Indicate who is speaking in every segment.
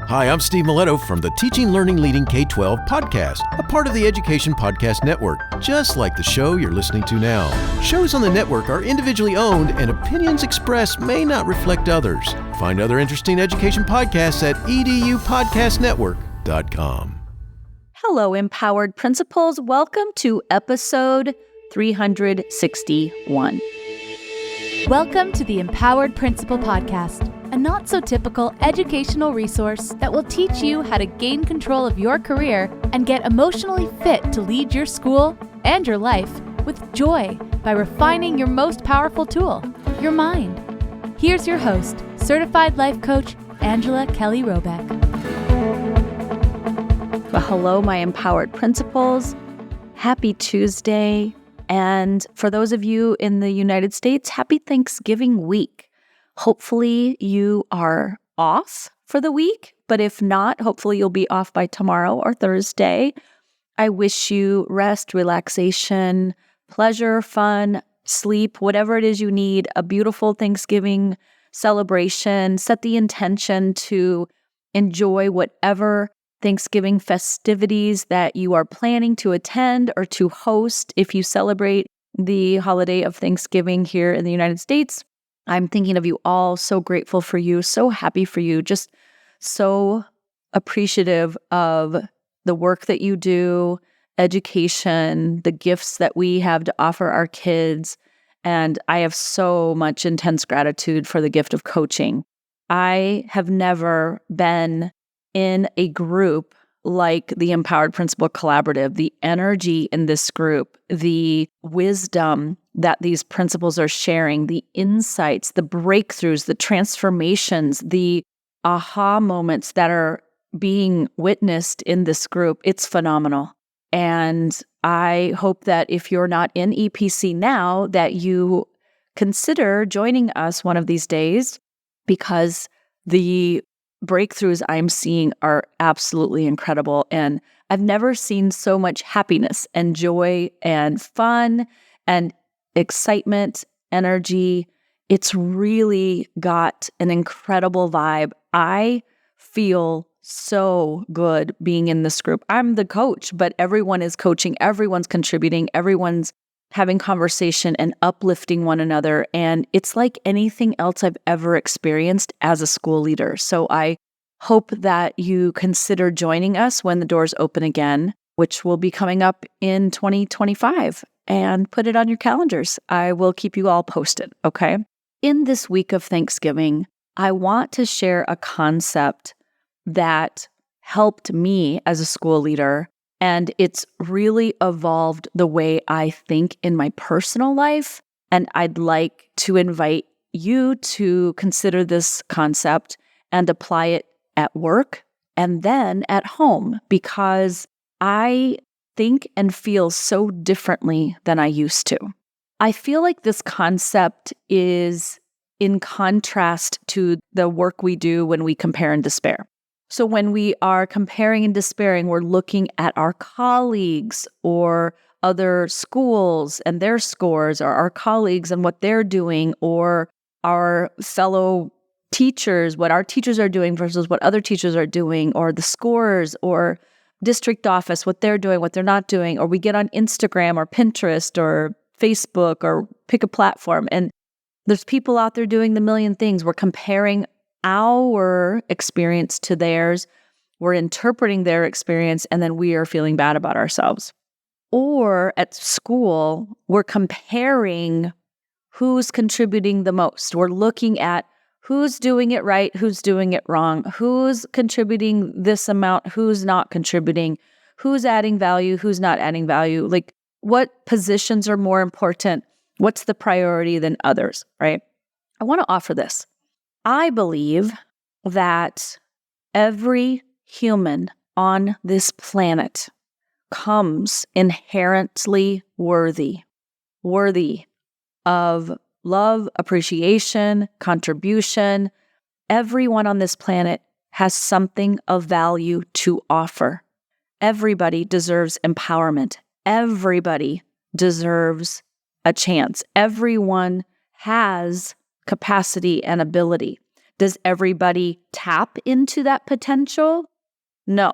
Speaker 1: Hi, I'm Steve Miletto from the Teaching, Learning, Leading K-12 podcast, a part of the Education Podcast Network, just like the show you're listening to now. Shows on the network are individually owned and opinions expressed may not reflect others. Find other interesting education podcasts at edupodcastnetwork.com.
Speaker 2: Hello, Empowered Principals. Welcome to episode 361.
Speaker 3: Welcome to the Empowered Principal Podcast, a not-so-typical educational resource that will teach you how to gain control of your career and get emotionally fit to lead your school and your life with joy by refining your most powerful tool, your mind. Here's your host, certified life coach, Angela Kelly Robeck.
Speaker 2: Well, hello, my Empowered Principals. Happy Tuesday. And for those of you in the United States, happy Thanksgiving week. Hopefully you are off for the week, but if not, hopefully you'll be off by tomorrow or Thursday. I wish you rest, relaxation, pleasure, fun, sleep, whatever it is you need, a beautiful Thanksgiving celebration. Set the intention to enjoy whatever Thanksgiving festivities that you are planning to attend or to host if you celebrate the holiday of Thanksgiving here in the United States. I'm thinking of you all, so grateful for you, so happy for you, just so appreciative of the work that you do, education, the gifts that we have to offer our kids. And I have so much intense gratitude for the gift of coaching. I have never been in a group like the Empowered Principal Collaborative, the energy in this group, the wisdom that these principals are sharing, the insights, the breakthroughs, the transformations, the aha moments that are being witnessed in this group. It's phenomenal. And I hope that if you're not in EPC now, that you consider joining us one of these days, because the breakthroughs I'm seeing are absolutely incredible. And I've never seen so much happiness and joy and fun and excitement, energy. It's really got an incredible vibe. I feel so good being in this group. I'm the coach, but everyone is coaching, everyone's contributing, everyone's having conversation and uplifting one another. And it's like anything else I've ever experienced as a school leader. So I hope that you consider joining us when the doors open again, which will be coming up in 2025, and put it on your calendars. I will keep you all posted, okay? In this week of Thanksgiving, I want to share a concept that helped me as a school leader, and it's really evolved the way I think in my personal life. And I'd like to invite you to consider this concept and apply it at work and then at home, because I think and feel so differently than I used to. I feel like this concept is in contrast to the work we do when we compare and despair. So when we are comparing and despairing, we're looking at our colleagues or other schools and their scores, or our colleagues and what they're doing, or our fellow teachers, what our teachers are doing versus what other teachers are doing, or the scores, or district office, what they're doing, what they're not doing. Or we get on Instagram or Pinterest or Facebook or pick a platform, and there's people out there doing the million things. We're comparing our experience to theirs. We're interpreting their experience, and then we are feeling bad about ourselves. Or at school, we're comparing who's contributing the most. We're looking at who's doing it right, who's doing it wrong, who's contributing this amount, who's not contributing, who's adding value, who's not adding value. Like, what positions are more important? What's the priority than others, right? I want to offer this. I believe that every human on this planet comes inherently worthy of love, appreciation, contribution. Everyone on this planet has something of value to offer. Everybody deserves empowerment. Everybody deserves a chance. Everyone has capacity and ability. Does everybody tap into that potential? No.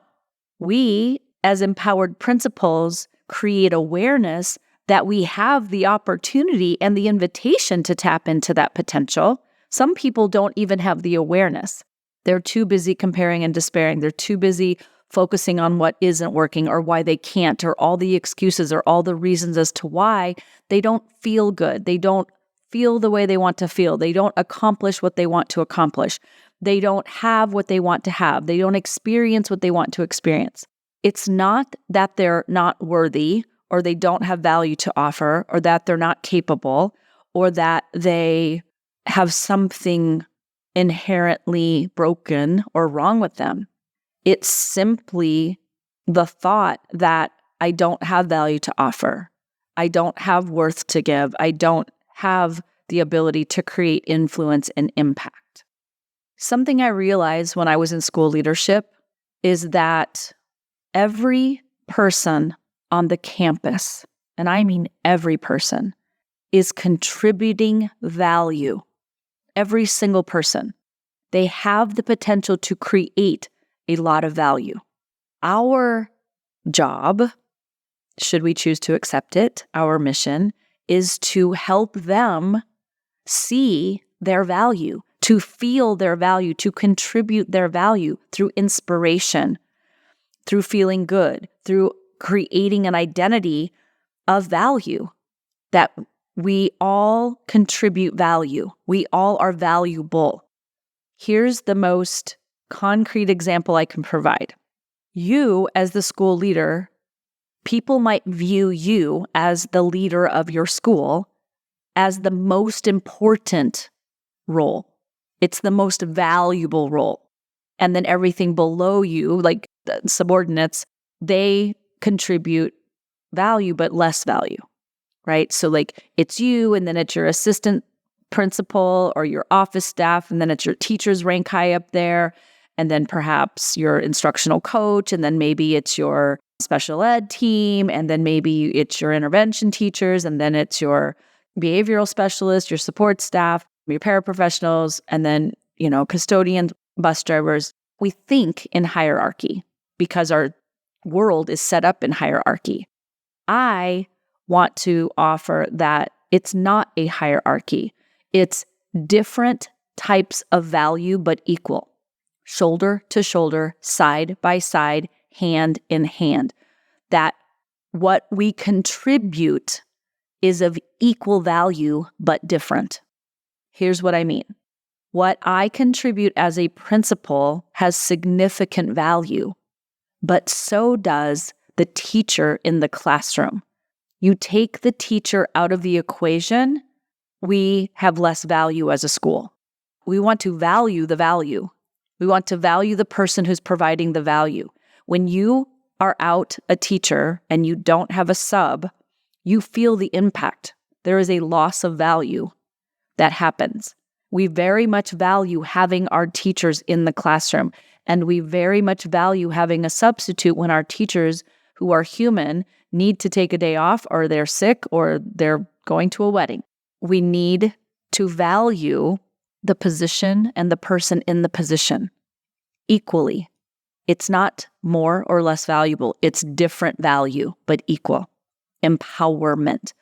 Speaker 2: We, as empowered principals, create awareness that we have the opportunity and the invitation to tap into that potential. Some people don't even have the awareness. They're too busy comparing and despairing. They're too busy focusing on what isn't working or why they can't, or all the excuses or all the reasons as to why they don't feel good. They don't feel the way they want to feel. They don't accomplish what they want to accomplish. They don't have what they want to have. They don't experience what they want to experience. It's not that they're not worthy or they don't have value to offer or that they're not capable or that they have something inherently broken or wrong with them. It's simply the thought that I don't have value to offer. I don't have worth to give. I don't have the ability to create influence and impact. Something I realized when I was in school leadership is that every person on the campus, and I mean every person, is contributing value. Every single person. They have the potential to create a lot of value. Our job, should we choose to accept it, our mission, is to help them see their value, to feel their value, to contribute their value through inspiration, through feeling good, through creating an identity of value, that we all contribute value. We all are valuable. Here's the most concrete example I can provide. You, as the school leader, people might view you as the leader of your school as the most important role. It's the most valuable role. And then everything below you, like the subordinates, they contribute value, but less value, right? So like it's you, and then it's your assistant principal or your office staff, and then it's your teachers rank high up there, and then perhaps your instructional coach, and then maybe it's your special ed team, and then maybe it's your intervention teachers, and then it's your behavioral specialist, your support staff, your paraprofessionals, and then, custodians, bus drivers. We think in hierarchy because our world is set up in hierarchy. I want to offer that it's not a hierarchy. It's different types of value, but equal. Shoulder to shoulder, side by side, hand in hand. That what we contribute is of equal value, but different. Here's what I mean. What I contribute as a principal has significant value, but so does the teacher in the classroom. You take the teacher out of the equation, we have less value as a school. We want to value the value. We want to value the person who's providing the value. When you are out a teacher and you don't have a sub, you feel the impact. There is a loss of value that happens. We very much value having our teachers in the classroom, and we very much value having a substitute when our teachers who are human need to take a day off, or they're sick, or they're going to a wedding. We need to value the position and the person in the position equally. It's not more or less valuable. It's different value, but equal. Empowerment.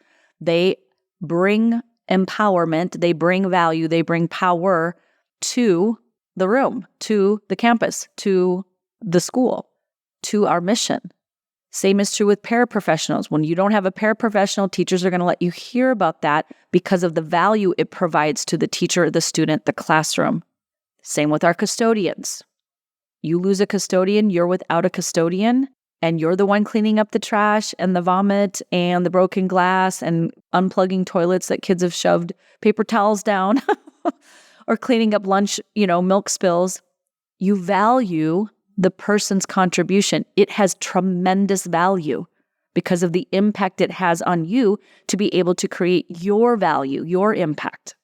Speaker 2: They bring empowerment, they bring value, they bring power to the room, to the campus, to the school, to our mission. Same is true with paraprofessionals. When you don't have a paraprofessional, teachers are going to let you hear about that because of the value it provides to the teacher, the student, the classroom. Same with our custodians. You lose a custodian, you're without a custodian, and you're the one cleaning up the trash and the vomit and the broken glass and unplugging toilets that kids have shoved paper towels down or cleaning up lunch, milk spills. You value the person's contribution. It has tremendous value because of the impact it has on you to be able to create your value, your impact.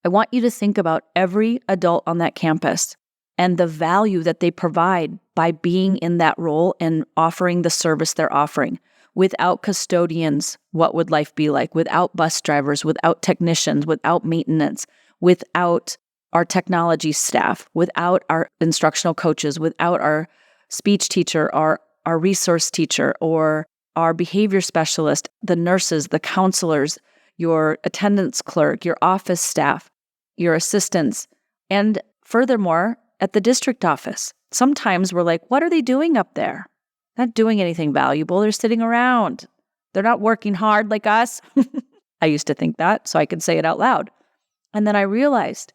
Speaker 2: I want you to think about every adult on that campus and the value that they provide by being in that role and offering the service they're offering. Without custodians, what would life be like? Without bus drivers, without technicians, without maintenance, without our technology staff, without our instructional coaches, without our speech teacher, our resource teacher, or our behavior specialist, the nurses, the counselors, your attendance clerk, your office staff, your assistants, and furthermore, at the district office. Sometimes we're like, what are they doing up there? Not doing anything valuable. They're sitting around. They're not working hard like us. I used to think that, so I could say it out loud. And then I realized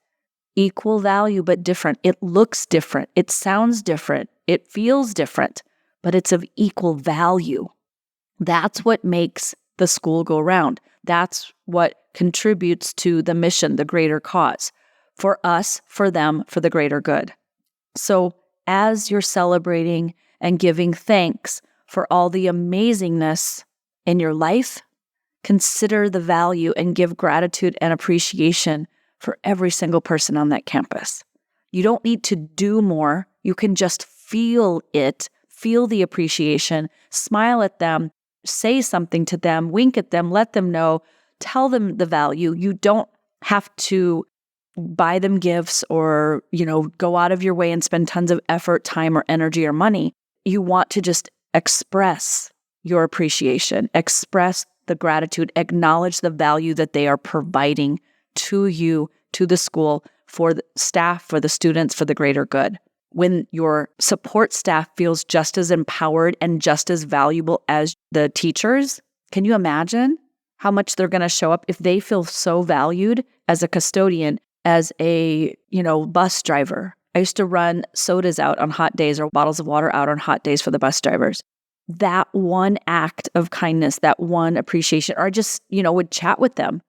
Speaker 2: equal value, but different. It looks different. It sounds different. It feels different, but it's of equal value. That's what makes the school go round. That's what contributes to the mission, the greater cause, for us, for them, for the greater good. So as you're celebrating and giving thanks for all the amazingness in your life, consider the value and give gratitude and appreciation for every single person on that campus. You don't need to do more. You can just feel it, feel the appreciation, smile at them, say something to them, wink at them, let them know, tell them the value. You don't have to buy them gifts or, go out of your way and spend tons of effort, time, or energy or money. You want to just express your appreciation, express the gratitude, acknowledge the value that they are providing to you, to the school, for the staff, for the students, for the greater good. When your support staff feels just as empowered and just as valuable as the teachers, can you imagine how much they're going to show up if they feel so valued as a custodian, as a, bus driver? I used to run sodas out on hot days or bottles of water out on hot days for the bus drivers. That one act of kindness, that one appreciation, or I just, would chat with them.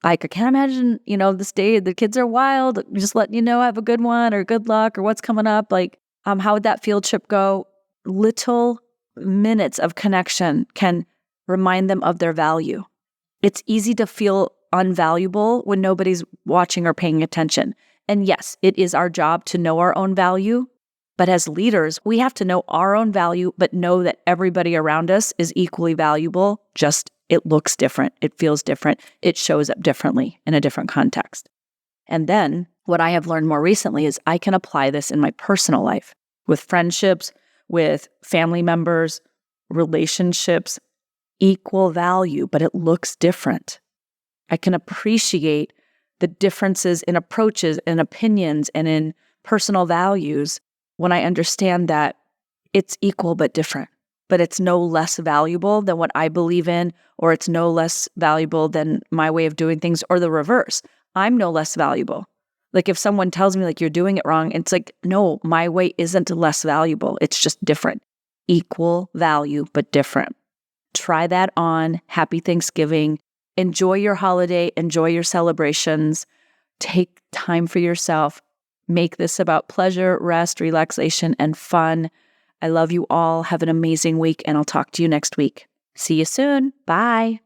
Speaker 2: Like, I can't imagine, this day, the kids are wild, just letting you know, have a good one or good luck or what's coming up. Like, how would that field trip go? Little minutes of connection can remind them of their value. It's easy to feel unvaluable when nobody's watching or paying attention. And yes, it is our job to know our own value. But as leaders, we have to know our own value, but know that everybody around us is equally valuable. Just it looks different. It feels different. It shows up differently in a different context. And then what I have learned more recently is I can apply this in my personal life with friendships, with family members, relationships, equal value, but it looks different. I can appreciate the differences in approaches and opinions and in personal values when I understand that it's equal but different, but it's no less valuable than what I believe in, or it's no less valuable than my way of doing things, or the reverse. I'm no less valuable. Like if someone tells me like you're doing it wrong, it's like, no, my way isn't less valuable. It's just different. Equal value, but different. Try that on. Happy Thanksgiving. Enjoy your holiday. Enjoy your celebrations. Take time for yourself. Make this about pleasure, rest, relaxation, and fun. I love you all. Have an amazing week, and I'll talk to you next week. See you soon. Bye.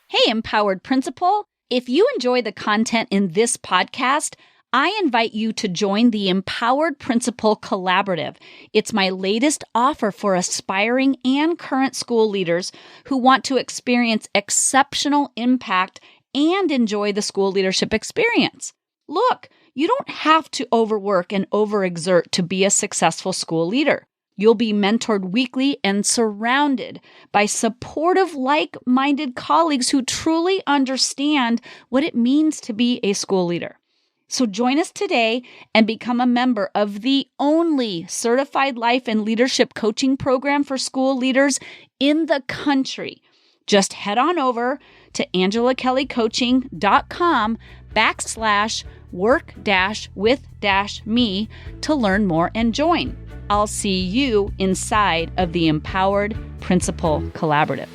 Speaker 4: Hey, Empowered Principal. If you enjoy the content in this podcast, I invite you to join the Empowered Principal Collaborative. It's my latest offer for aspiring and current school leaders who want to experience exceptional impact and enjoy the school leadership experience. Look, you don't have to overwork and overexert to be a successful school leader. You'll be mentored weekly and surrounded by supportive, like-minded colleagues who truly understand what it means to be a school leader. So join us today and become a member of the only certified life and leadership coaching program for school leaders in the country. Just head on over to angelakellycoaching.com/work-with-me to learn more and join. I'll see you inside of the Empowered Principal Collaborative.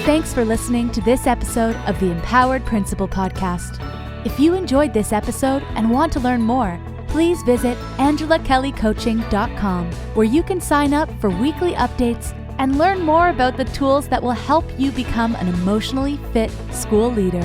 Speaker 3: Thanks for listening to this episode of the Empowered Principal Podcast. If you enjoyed this episode and want to learn more, please visit angelakellycoaching.com, where you can sign up for weekly updates and learn more about the tools that will help you become an emotionally fit school leader.